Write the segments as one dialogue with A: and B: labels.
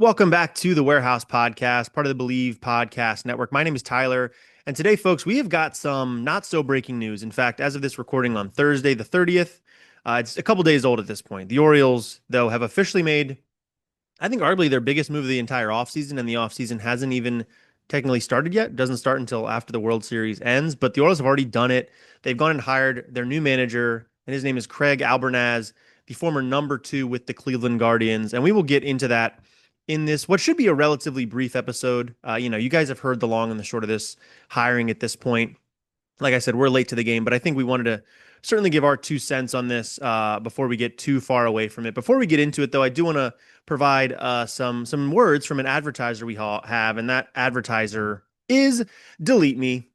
A: Welcome back to the Warehouse Podcast, part of the Believe Podcast Network. My name is Tyler, and today, folks, we have got some not so breaking news. In fact, as of this recording on Thursday, the 30th, it's a couple days old at this point. The Orioles, though, have officially made, I think, arguably their biggest move of the entire offseason, and the offseason hasn't even technically started yet. It doesn't start until after the World Series ends, but the Orioles have already done it. They've gone and hired their new manager, and his name is Craig Albernaz, the former number two with the Cleveland Guardians, and we will get into that in this what should be a relatively brief episode. You guys have heard the long and the short of this hiring at this point. Like I said, we're late to the game, but I think we wanted to certainly give our 2 cents on this before we get too far away from it. Before we get into it, though, I do want to provide some words from an advertiser we have, and that advertiser is Delete Me.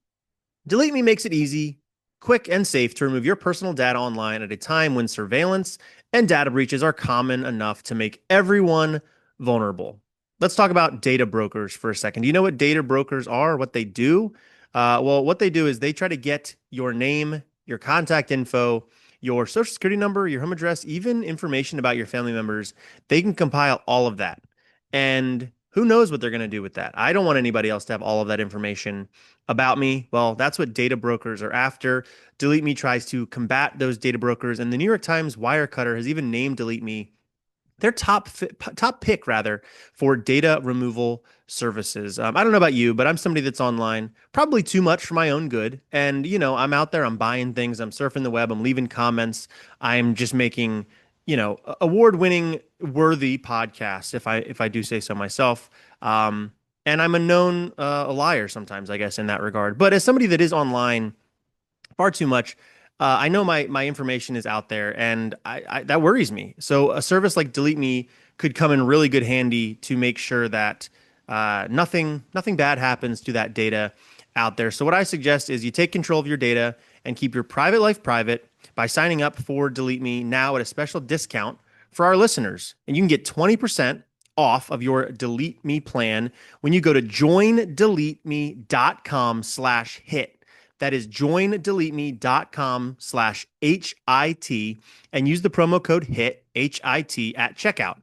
A: Delete Me makes it easy, quick, and safe to remove your personal data online at a time when surveillance and data breaches are common enough to make everyone vulnerable. Let's talk about data brokers for a second. Do you know what data brokers are, what they do? Well, what they do is they try to get your name, your contact info, your social security number, your home address, even information about your family members. They can compile all of that. And who knows what they're going to do with that? I don't want anybody else to have all of that information about me. Well, that's what data brokers are after. Delete Me tries to combat those data brokers, and the New York Times Wirecutter has even named Delete Me their top pick rather for data removal services. I don't know about you, but I'm somebody that's online probably too much for my own good. And I'm out there, I'm buying things, I'm surfing the web, I'm leaving comments, I'm just making award-winning worthy podcasts if I do say so myself. And I'm a known liar sometimes, I guess, in that regard. But as somebody that is online far too much. I know my information is out there, and I that worries me. So a service like Delete Me could come in really good handy to make sure that nothing bad happens to that data out there. So what I suggest is you take control of your data and keep your private life private by signing up for Delete Me now at a special discount for our listeners, and you can get 20% off of your Delete Me plan when you go to joindeleteme.com/hit. That is joindeleteme.com/HIT and use the promo code HIT at checkout.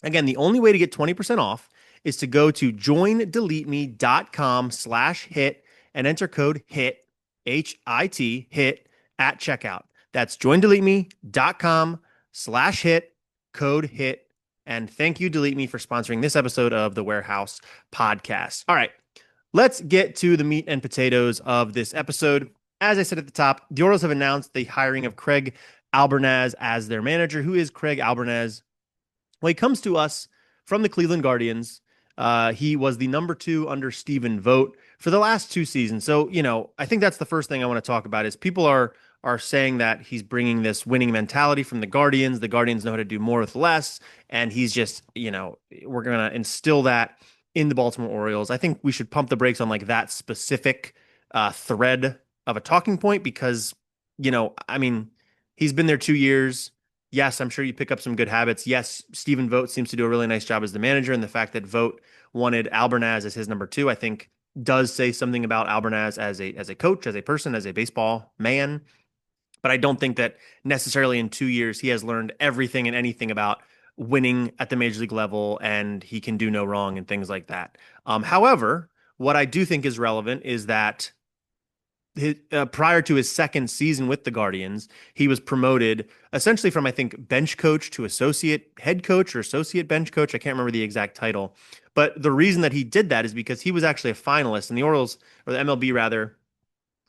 A: Again, the only way to get 20% off is to go to joindeleteme.com/hit and enter code HIT, HIT at checkout. That's joindeleteme.com/hit, code HIT. And thank you, Delete Me, for sponsoring this episode of the Warehouse Podcast. All right. Let's get to the meat and potatoes of this episode. As I said at the top, the Orioles have announced the hiring of Craig Albernaz as their manager. Who is Craig Albernaz? Well, he comes to us from the Cleveland Guardians. He was the number two under Stephen Vogt for the last 2 seasons. So, I think that's the first thing I want to talk about is people are saying that he's bringing this winning mentality from the Guardians. The Guardians know how to do more with less, and he's just, we're going to instill that in the Baltimore Orioles. I think we should pump the brakes on like that specific thread of a talking point because, he's been there 2 years. Yes, I'm sure you pick up some good habits. Yes, Stephen Vogt seems to do a really nice job as the manager, and the fact that Vogt wanted Albernaz as his number two, I think, does say something about Albernaz as a coach, as a person, as a baseball man. But I don't think that necessarily in 2 years he has learned everything and anything about winning at the major league level, and he can do no wrong and things like that. However, what I do think is relevant is that prior to his second season with the Guardians, he was promoted essentially from, I think, bench coach to associate head coach or associate bench coach. I can't remember the exact title. But the reason that he did that is because he was actually a finalist, and the Orioles, or the MLB rather,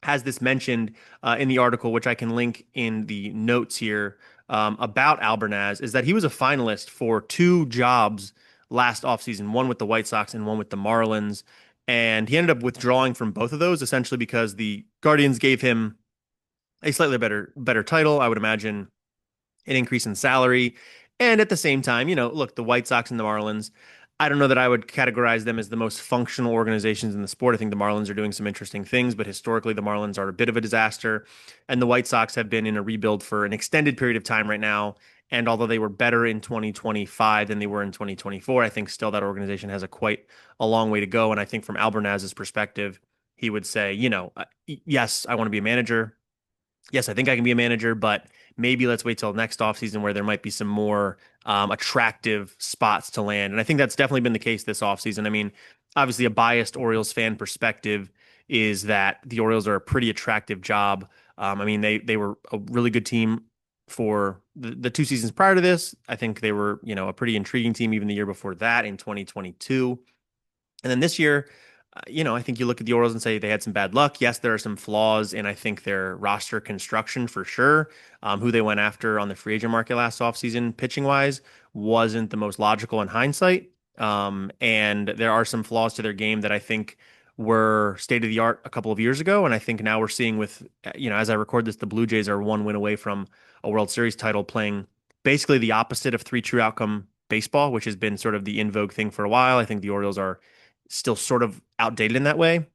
A: has this mentioned in the article, which I can link in the notes here about Albernaz, is that he was a finalist for two jobs last offseason, one with the White Sox and one with the Marlins. And he ended up withdrawing from both of those essentially because the Guardians gave him a slightly better title, I would imagine, an increase in salary. And at the same time, look, the White Sox and the Marlins, I don't know that I would categorize them as the most functional organizations in the sport. I think the Marlins are doing some interesting things, but historically the Marlins are a bit of a disaster. And the White Sox have been in a rebuild for an extended period of time right now. And although they were better in 2025 than they were in 2024, I think still that organization has quite a long way to go. And I think from Albernaz's perspective, he would say, yes, I want to be a manager. Yes, I think I can be a manager, but maybe let's wait till next offseason where there might be some more attractive spots to land. And I think that's definitely been the case this offseason. I mean, obviously, a biased Orioles fan perspective is that the Orioles are a pretty attractive job. I mean, they were a really good team for the two seasons prior to this. I think they were, a pretty intriguing team even the year before that in 2022. And then this year, I think you look at the Orioles and say they had some bad luck. Yes, there are some flaws in, I think, their roster construction for sure. Who they went after on the free agent market last offseason, pitching wise, wasn't the most logical in hindsight. And there are some flaws to their game that I think were state of the art a couple of years ago. And I think now we're seeing with, as I record this, the Blue Jays are one win away from a World Series title, playing basically the opposite of three true outcome baseball, which has been sort of the in vogue thing for a while. I think the Orioles are still sort of outdated in that way.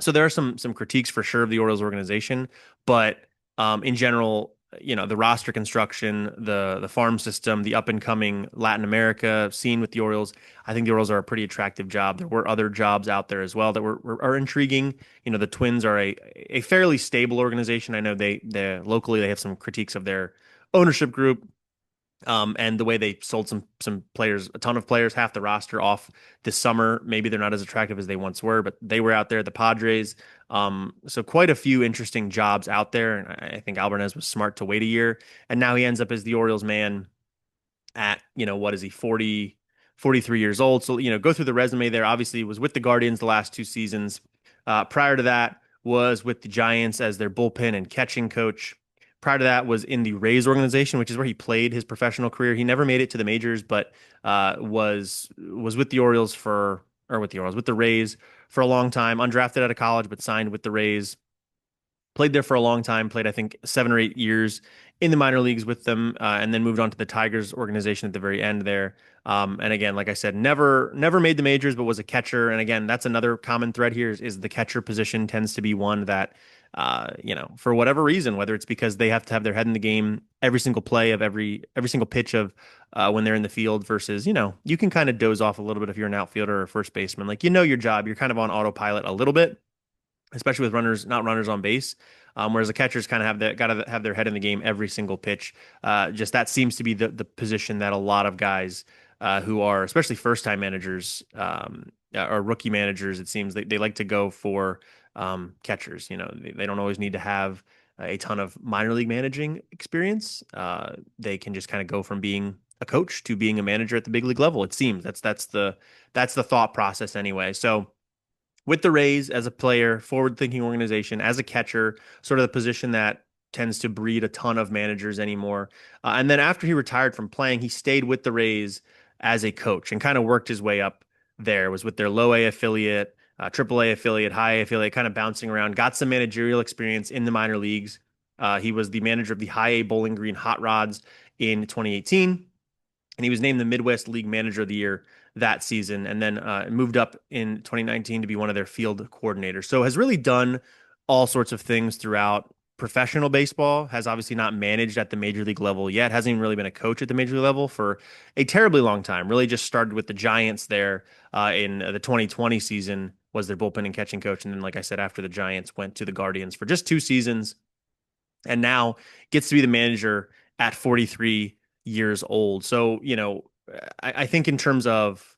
A: So there are some critiques for sure of the Orioles organization, but in general, the roster construction, the farm system, the up and coming Latin America scene with the Orioles, I think the Orioles are a pretty attractive job. There were other jobs out there as well that are intriguing. The Twins are a fairly stable organization. I know they locally they have some critiques of their ownership group, and the way they sold some players, a ton of players, half the roster off this summer. Maybe they're not as attractive as they once were, but they were out there. The Padres, so quite a few interesting jobs out there. And I think Albernaz was smart to wait a year, and now he ends up as the Orioles man at, what is he, 43 years old. So, go through the resume there. Obviously, was with the Guardians the last two seasons. Prior to that, was with the Giants as their bullpen and catching coach. Prior to that, was in the Rays organization, which is where he played his professional career. He never made it to the majors, but was with the Orioles with the Rays for a long time. Undrafted out of college, but signed with the Rays. Played there for a long time, played, I think, 7 or 8 years in the minor leagues with them, and then moved on to the Tigers organization at the very end there. And again, like I said, never made the majors, but was a catcher. And again, that's another common thread here is the catcher position tends to be one that, for whatever reason, whether it's because they have to have their head in the game every single play of every single pitch of when they're in the field versus, you can kind of doze off a little bit if you're an outfielder or a first baseman. Like, your job, you're kind of on autopilot a little bit, especially with not runners on base. Whereas the catchers kind of got to have their head in the game every single pitch. Just that seems to be the position that a lot of guys who are, especially first time managers or rookie managers, it seems they like to go for catchers. They don't always need to have a ton of minor league managing experience. They can just kind of go from being a coach to being a manager at the big league level. It seems that's the thought process anyway. So with the Rays as a player, forward-thinking organization, as a catcher, sort of the position that tends to breed a ton of managers anymore. And then after he retired from playing, he stayed with the Rays as a coach and kind of worked his way up there. Was with their low A affiliate, triple A affiliate, high A affiliate, kind of bouncing around. Got some managerial experience in the minor leagues. He was the manager of the high A Bowling Green Hot Rods in 2018, and he was named the Midwest League Manager of the Year that season, and then moved up in 2019 to be one of their field coordinators. So has really done all sorts of things throughout professional baseball, has obviously not managed at the major league level yet, hasn't even really been a coach at the major league level for a terribly long time. Really just started with the Giants there in the 2020 season, was their bullpen and catching coach. And then, like I said, after the Giants, went to the Guardians for just 2 seasons, and now gets to be the manager at 43 years old. So, I think in terms of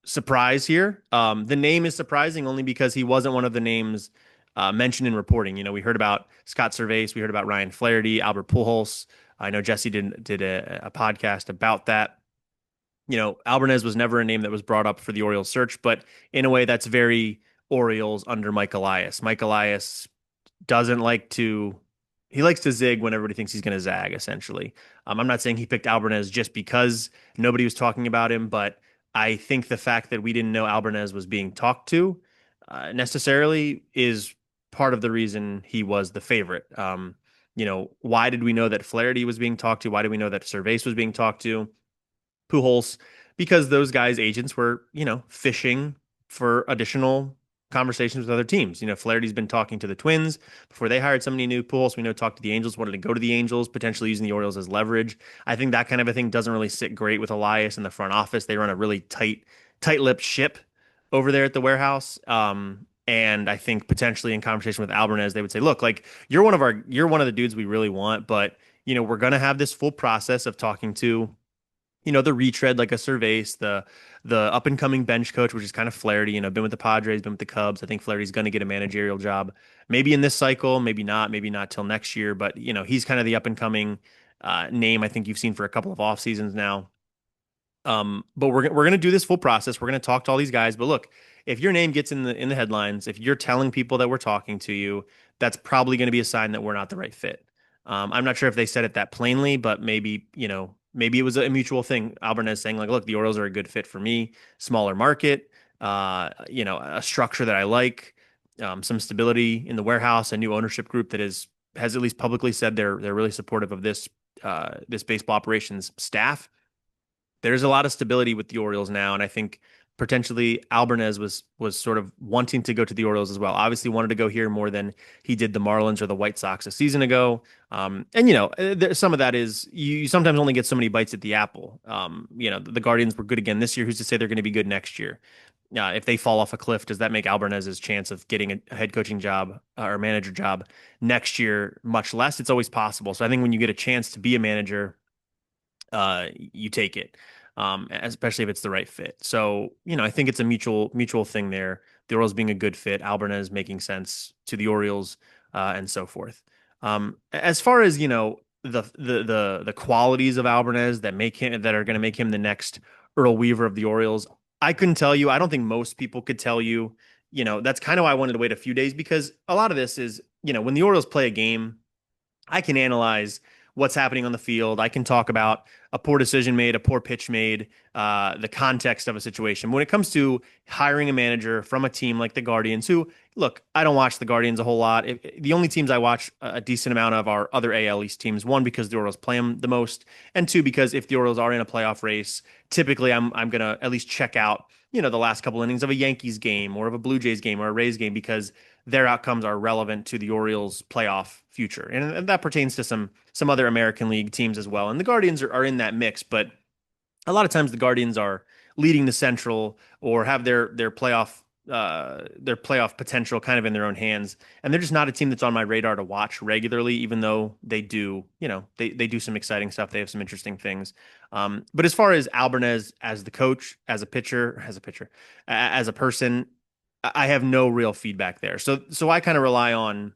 A: surprise here, the name is surprising only because he wasn't one of the names mentioned in reporting. We heard about Scott Servais, we heard about Ryan Flaherty, Albert Pujols. I know Jesse did a podcast about that. Albernaz was never a name that was brought up for the Orioles search, but in a way that's very Orioles under Mike Elias. Mike Elias doesn't like to he likes to zig when everybody thinks he's going to zag, essentially. I'm not saying he picked Albernaz just because nobody was talking about him, but I think the fact that we didn't know Albernaz was being talked to necessarily is part of the reason he was the favorite. Why did we know that Flaherty was being talked to? Why did we know that Servais was being talked to? Pujols, because those guys' agents were, fishing for additional conversations with other teams. Flaherty's been talking to the Twins before they hired somebody new. Pujols, we know, talked to the Angels, wanted to go to the Angels, potentially using the Orioles as leverage. I think that kind of a thing doesn't really sit great with Elias in the front office. They run a really tight-lipped ship over there at the warehouse. And I think potentially in conversation with Albernaz, they would say, look, like you're one of the dudes we really want, but we're going to have this full process of talking to the retread like a Cervase, the up and coming bench coach, which is kind of Flaherty. Been with the Padres, been with the Cubs. I think Flaherty's going to get a managerial job, maybe in this cycle, maybe not till next year. But he's kind of the up and coming name I think you've seen for a couple of off seasons now. But we're gonna do this full process. We're gonna talk to all these guys. But look, if your name gets in the headlines, if you're telling people that we're talking to you, that's probably going to be a sign that we're not the right fit. I'm not sure if they said it that plainly, but maybe it was a mutual thing. Albernaz saying like, look, the Orioles are a good fit for me, smaller market, a structure that I like, some stability in the warehouse, a new ownership group that has at least publicly said they're really supportive of this baseball operations staff. There's a lot of stability with the Orioles now, and I think potentially Albernaz was sort of wanting to go to the Orioles as well. Obviously, wanted to go here more than he did the Marlins or the White Sox a season ago. And some of that is you sometimes only get so many bites at the apple. The Guardians were good again this year. Who's to say they're going to be good next year? If they fall off a cliff, does that make Albernaz's chance of getting a head coaching job or manager job next year much less? It's always possible. So I think when you get a chance to be a manager, you take it, especially if it's the right fit. So, I think it's a mutual thing there. The Orioles being a good fit, Albernaz making sense to the Orioles, and so forth. As far as the qualities of Albernaz that are going to make him the next Earl Weaver of the Orioles, I couldn't tell you. I don't think most people could tell you. That's kind of why I wanted to wait a few days, because a lot of this is, when the Orioles play a game, I can analyze what's happening on the field. I can talk about a poor decision made, a poor pitch made, the context of a situation. When it comes to hiring a manager from a team like the Guardians, who, look, I don't watch the Guardians a whole lot. The only teams I watch a decent amount of are other AL East teams. One, because the Orioles play them the most, and two, because if the Orioles are in a playoff race, typically I'm going to at least check out, the last couple innings of a Yankees game or of a Blue Jays game or a Rays game, because their outcomes are relevant to the Orioles' playoff future, and that pertains to some other American League teams as well. And the Guardians are in that mix, but a lot of times the Guardians are leading the Central or have their playoff potential kind of in their own hands, and they're just not a team that's on my radar to watch regularly, even though they do, they do some exciting stuff. They have some interesting things. But as far as Albernaz as the coach, as a as a person, I have no real feedback there. So I kind of rely on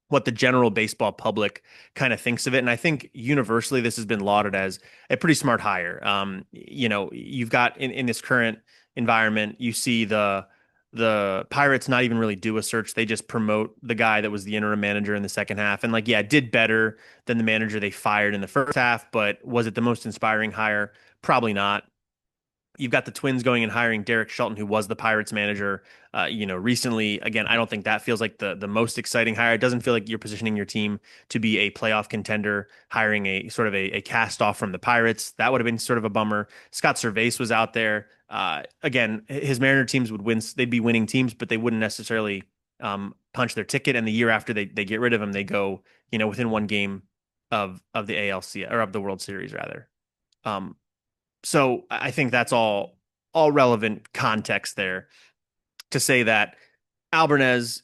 A: what the general baseball public kind of thinks of it. And I think universally this has been lauded as a pretty smart hire. You've got in this current environment, you see the Pirates not even really do a search. They just promote the guy that was the interim manager in the second half. And did better than the manager they fired in the first half, but was it the most inspiring hire? Probably not. You've got the Twins going and hiring Derek Shelton, who was the Pirates manager, recently. Again, I don't think that feels like the most exciting hire. It doesn't feel like you're positioning your team to be a playoff contender, hiring a sort of a cast off from the Pirates. That would have been sort of a bummer. Scott Cervase was out there. Again, his Mariner teams would win. They'd be winning teams, but they wouldn't necessarily punch their ticket. And the year after they get rid of him, they go, within one game of the ALC or of the World Series rather. So I think that's all relevant context there to say that Albernaz,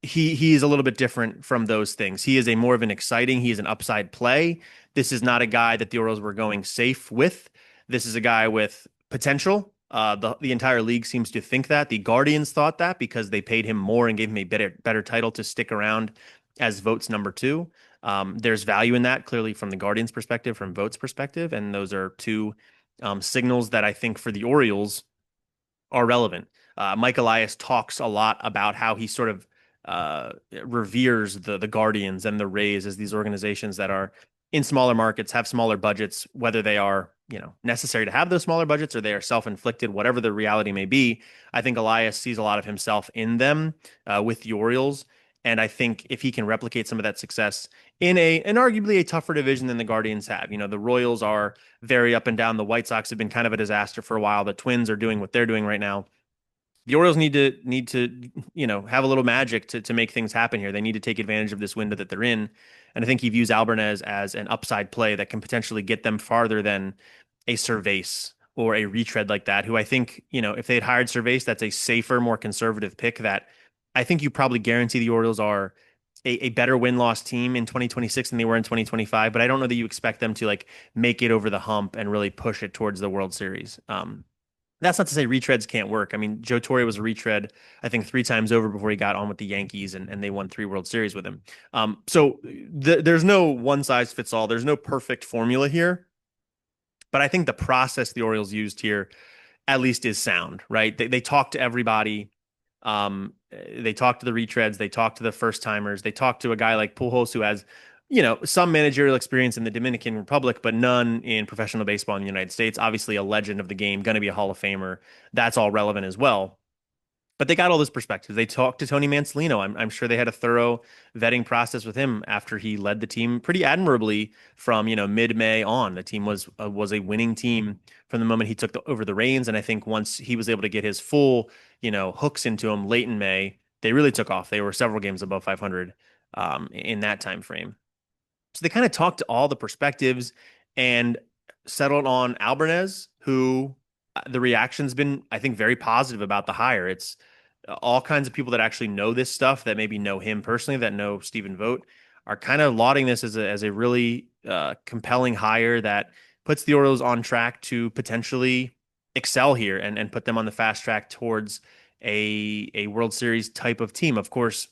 A: he's a little bit different from those things. He is he is an upside play. This is not a guy that the Orioles were going safe with. This is a guy with potential. The entire league seems to think that. The Guardians thought that because they paid him more and gave him a better title to stick around as Vogt's number two. There's value in that, clearly from the Guardians' perspective, from Vogt's perspective, and those are two signals that I think for the Orioles are relevant. Mike Elias talks a lot about how he sort of reveres the Guardians and the Rays as these organizations that are in smaller markets, have smaller budgets, whether they are necessary to have those smaller budgets or they are self-inflicted, whatever the reality may be. I think Elias sees a lot of himself in them with the Orioles. And I think if he can replicate some of that success in an arguably a tougher division than the Guardians have, the Royals are very up and down. The White Sox have been kind of a disaster for a while. The Twins are doing what they're doing right now. The Orioles need to have a little magic to make things happen here. They need to take advantage of this window that they're in. And I think he views Albernaz as an upside play that can potentially get them farther than a Cervase or a retread like that, who I think, if they had hired Cervase, that's a safer, more conservative pick that I think you probably guarantee the Orioles are a better win-loss team in 2026 than they were in 2025, but I don't know that you expect them to like make it over the hump and really push it towards the World Series. That's not to say retreads can't work. I mean, Joe Torre was a retread, I think, three times over before he got on with the Yankees, and they won three World Series with him. So there's no one size fits all. There's no perfect formula here, but I think the process the Orioles used here at least is sound, right? They talk to everybody. They talk to the retreads. They talk to the first timers. They talk to a guy like Pujols who has, some managerial experience in the Dominican Republic, but none in professional baseball in the United States. Obviously, a legend of the game, going to be a Hall of Famer. That's all relevant as well. But they got all this perspective. They talked to Tony Mansolino. I'm sure they had a thorough vetting process with him after he led the team pretty admirably from mid-May on. The team was a winning team from the moment he took over the reins, and I think once he was able to get his full hooks into him late in May, they really took off. They were several games above 500 in that time frame. So they kind of talked to all the perspectives and settled on Albernaz, who the reaction's been, I think, very positive about the hire. It's all kinds of people that actually know this stuff, that maybe know him personally, that know Stephen Vogt, are kind of lauding this as a really compelling hire that puts the Orioles on track to potentially excel here and put them on the fast track towards a World Series type of team. Of course,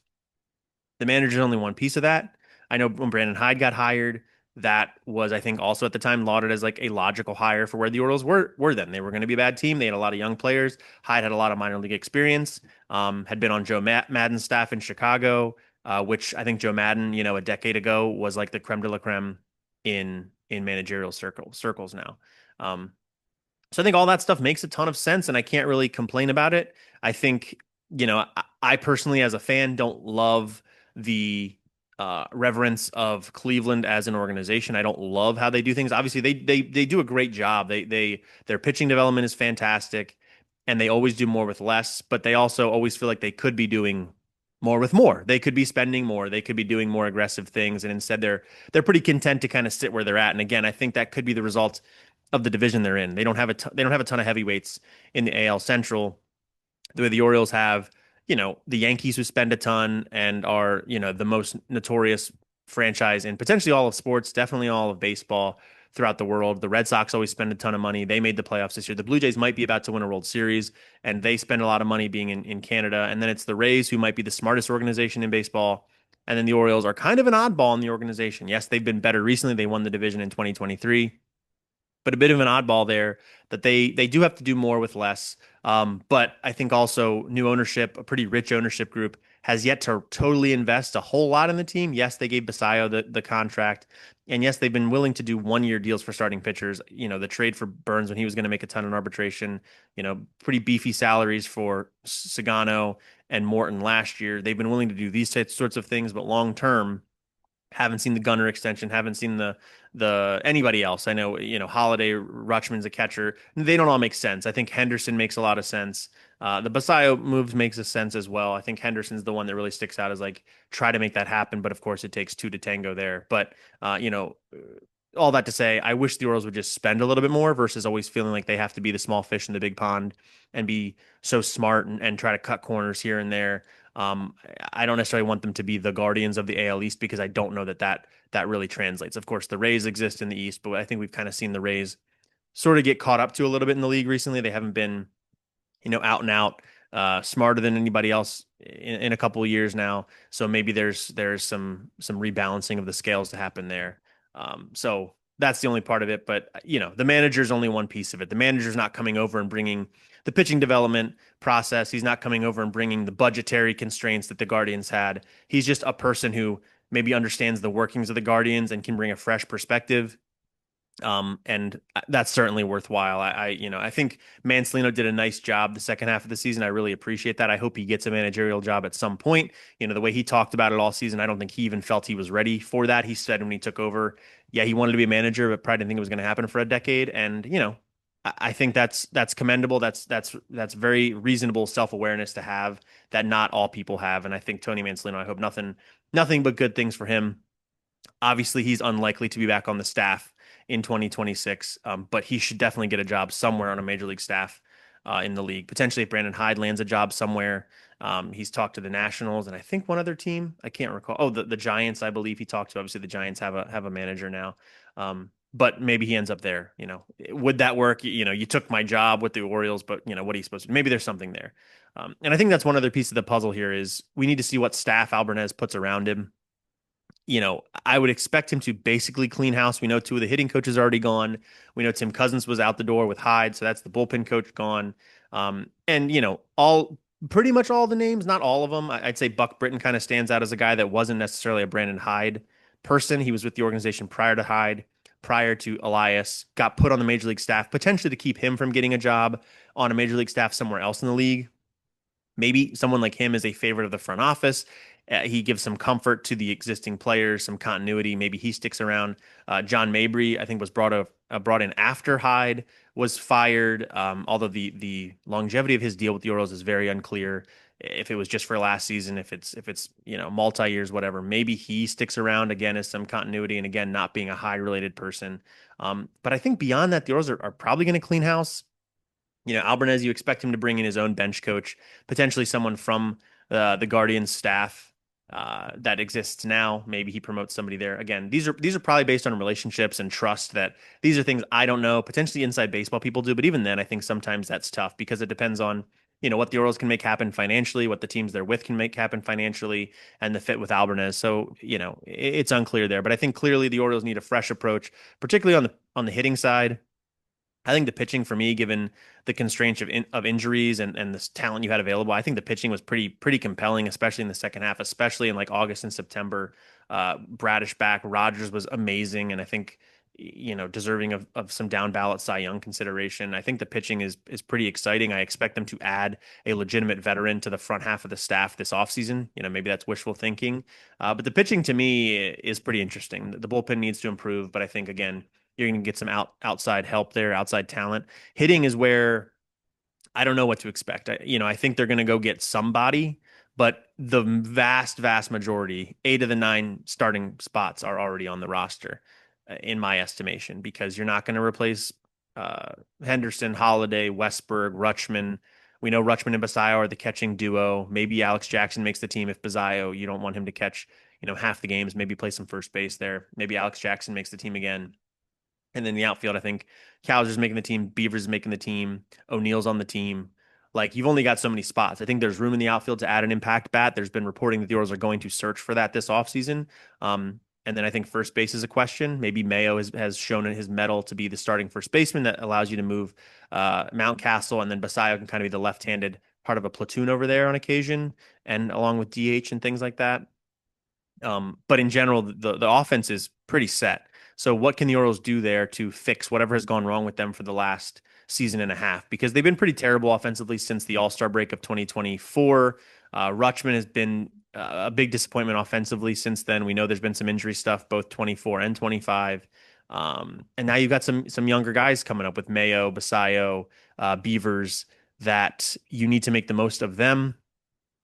A: the manager is only one piece of that. I know when Brandon Hyde got hired, that was, I think, also at the time lauded as like a logical hire for where the Orioles were then. They were going to be a bad team. They had a lot of young players. Hyde had a lot of minor league experience, had been on Joe Madden's staff in Chicago, which I think Joe Madden, a decade ago was like the creme de la creme in managerial circles now. So I think all that stuff makes a ton of sense, and I can't really complain about it. I think, I personally, as a fan, don't love the reverence of Cleveland as an organization. I don't love how they do things. Obviously, they do a great job. Their pitching development is fantastic, and they always do more with less. But they also always feel like they could be doing more with more. They could be spending more. They could be doing more aggressive things, and instead they're pretty content to kind of sit where they're at. And again, I think that could be the result of the division they're in. They don't have they don't have a ton of heavyweights in the AL Central the way the Orioles have, the Yankees who spend a ton and are, the most notorious franchise in potentially all of sports, definitely all of baseball throughout the world. The Red Sox always spend a ton of money. They made the playoffs this year. The Blue Jays might be about to win a World Series, and they spend a lot of money being in Canada. And then it's the Rays, who might be the smartest organization in baseball. And then the Orioles are kind of an oddball in the organization. Yes, they've been better recently. They won the division in 2023, but a bit of an oddball there that they do have to do more with less. But I think also new ownership, a pretty rich ownership group, has yet to totally invest a whole lot in the team. Yes, they gave Basayo the contract, and yes, they've been willing to do 1 year deals for starting pitchers. The trade for Burns when he was going to make a ton in arbitration. Pretty beefy salaries for Sagano and Morton last year. They've been willing to do these sorts of things, but long term, haven't seen the Gunner extension, haven't seen the anybody else. I know, Holiday, Rutschman's a catcher. They don't all make sense. I think Henderson makes a lot of sense. The Basayo moves makes a sense as well. I think Henderson's the one that really sticks out as like try to make that happen, but of course it takes two to tango there. But all that to say, I wish the Orioles would just spend a little bit more versus always feeling like they have to be the small fish in the big pond and be so smart and try to cut corners here and there. I don't necessarily want them to be the guardians of the AL East because I don't know that really translates. Of course, the Rays exist in the East, but I think we've kind of seen the Rays sort of get caught up to a little bit in the league recently. They haven't been, out and out smarter than anybody else in a couple of years now. So maybe there's some rebalancing of the scales to happen there. So that's the only part of it. But the manager's only one piece of it. The manager's not coming over and bringing the pitching development process. He's not coming over and bringing the budgetary constraints that the Guardians had. He's just a person who maybe understands the workings of the Guardians and can bring a fresh perspective. And that's certainly worthwhile. I think Mansolino did a nice job the second half of the season. I really appreciate that. I hope he gets a managerial job at some point. The way he talked about it all season, I don't think he even felt he was ready for that. He said when he took over, yeah, he wanted to be a manager, but probably didn't think it was going to happen for a decade. And, I think that's commendable. That's very reasonable self-awareness to have that not all people have. And I think Tony Mansolino, I hope nothing but good things for him. Obviously, he's unlikely to be back on the staff in 2026, but he should definitely get a job somewhere on a major league staff in the league. Potentially, if Brandon Hyde lands a job somewhere, he's talked to the Nationals and I think one other team. I can't recall. Oh, the Giants, I believe he talked to. Obviously, the Giants have a manager now. But maybe he ends up there. Would that work? You took my job with the Orioles, but what are you supposed to do? Maybe there's something there. And I think that's one other piece of the puzzle here is we need to see what staff Albernaz puts around him. I would expect him to basically clean house. We know two of the hitting coaches are already gone. We know Tim Cousins was out the door with Hyde, so that's the bullpen coach gone. And all pretty much all the names, not all of them. I'd say Buck Britton kind of stands out as a guy that wasn't necessarily a Brandon Hyde person. He was with the organization prior to Hyde, prior to Elias, got put on the major league staff, potentially to keep him from getting a job on a major league staff somewhere else in the league. Maybe someone like him is a favorite of the front office. He gives some comfort to the existing players, some continuity. Maybe he sticks around. John Mabry, I think, was brought in after Hyde was fired. Although the longevity of his deal with the Orioles is very unclear. If it was just for last season, if it's multi years, whatever. Maybe he sticks around again as some continuity, and again not being a Hyde related person. But I think beyond that, the Orioles are probably going to clean house. Albernaz, you expect him to bring in his own bench coach, potentially someone from the Guardians staff that exists now. Maybe he promotes somebody there. Again, these are probably based on relationships and trust. That these are things I don't know. Potentially inside baseball people do, but even then, I think sometimes that's tough because it depends on what the Orioles can make happen financially, what the teams they're with can make happen financially, and the fit with Albernaz. So it's unclear there. But I think clearly the Orioles need a fresh approach, particularly on the hitting side. I think the pitching for me, given the constraints of injuries and the talent you had available, I think the pitching was pretty compelling, especially in the second half, especially in like August and September. Bradish back, Rogers was amazing, and I think deserving of some down ballot Cy Young consideration. I think the pitching is pretty exciting. I expect them to add a legitimate veteran to the front half of the staff this offseason. Maybe that's wishful thinking, but the pitching to me is pretty interesting. The bullpen needs to improve, but I think again you're going to get some outside help there, outside talent. Hitting is where I don't know what to expect. I think they're going to go get somebody, but the vast majority, 8 of the 9 starting spots are already on the roster, in my estimation, because you're not going to replace Henderson, Holiday, Westberg, Rutschman. We know Rutschman and Basayo are the catching duo. Maybe Alex Jackson makes the team if Basayo, you don't want him to catch, half the games, maybe play some first base there. Maybe Alex Jackson makes the team again. And then the outfield, I think Cowser's making the team, Beavers making the team, O'Neill's on the team. Like you've only got so many spots. I think there's room in the outfield to add an impact bat. There's been reporting that the Orioles are going to search for that this offseason. And then I think first base is a question. Maybe Mayo has shown in his mettle to be the starting first baseman that allows you to move Mountcastle, and then Basayo can kind of be the left-handed part of a platoon over there on occasion, and along with DH and things like that. But in general, the offense is pretty set. So what can the Orioles do there to fix whatever has gone wrong with them for the last season and a half? Because they've been pretty terrible offensively since the All-Star break of 2024. Rutschman has been a big disappointment offensively since then. We know there's been some injury stuff, both 24 and 25. And now you've got some younger guys coming up with Mayo, Basayo, Beavers, that you need to make the most of them.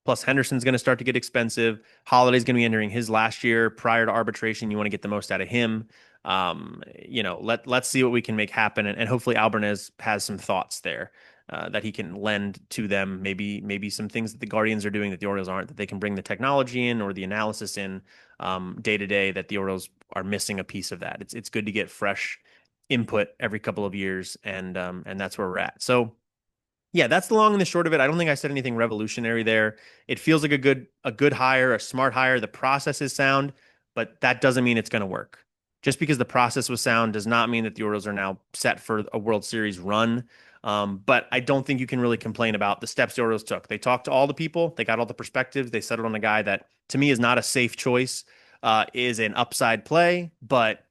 A: Plus, Henderson's going to start to get expensive. Holiday's going to be entering his last year prior to arbitration. You want to get the most out of him. Let's see what we can make happen, and hopefully Albernaz has some thoughts there that he can lend to them. Maybe some things that the Guardians are doing that the Orioles aren't, that they can bring the technology in or the analysis in day to day, that the Orioles are missing a piece of that. It's good to get fresh input every couple of years, and that's where we're at. So. Yeah, that's the long and the short of it. I don't think I said anything revolutionary there. It feels like a good hire, a smart hire. The process is sound, but that doesn't mean it's going to work. Just because the process was sound does not mean that the Orioles are now set for a World Series run. But I don't think you can really complain about the steps the Orioles took. They talked to all the people. They got all the perspectives. They settled on a guy that, to me, is not a safe choice, is an upside play, but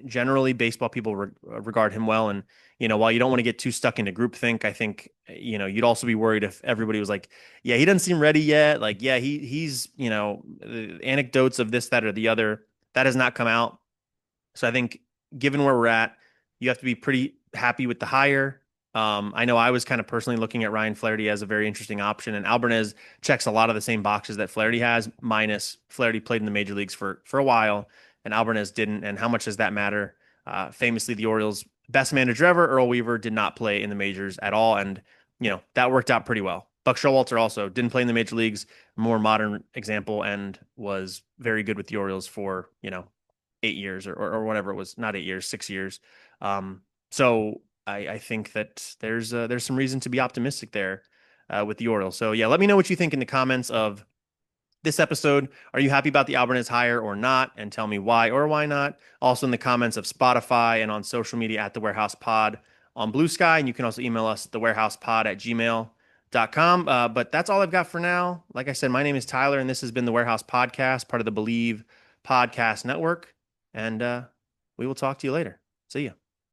A: generally baseball people regard him well. And, while you don't want to get too stuck into groupthink, I think, you'd also be worried if everybody was like, yeah, he doesn't seem ready yet. Like, yeah, he's, the anecdotes of this, that, or the other, that has not come out. So I think given where we're at, you have to be pretty happy with the hire. I know I was kind of personally looking at Ryan Flaherty as a very interesting option, and Albernaz checks a lot of the same boxes that Flaherty has, minus Flaherty played in the major leagues for a while, and Albernaz didn't. And how much does that matter? Famously, the Orioles' best manager ever, Earl Weaver, did not play in the majors at all, and that worked out pretty well. Buck Showalter also didn't play in the major leagues, more modern example, and was very good with the Orioles for, 8 years or whatever it was, not 8 years, 6 years. So I think that there's some reason to be optimistic there with the Orioles. So yeah, let me know what you think in the comments of this episode. Are you happy about the Albernaz hire or not? And tell me why or why not. Also in the comments of Spotify and on social media at The Warehouse Pod on Blue Sky. And you can also email us, thewarehousepod@gmail.com. But that's all I've got for now. Like I said, my name is Tyler, and this has been The Warehouse Podcast, part of the Believe Podcast Network. And we will talk to you later. See ya.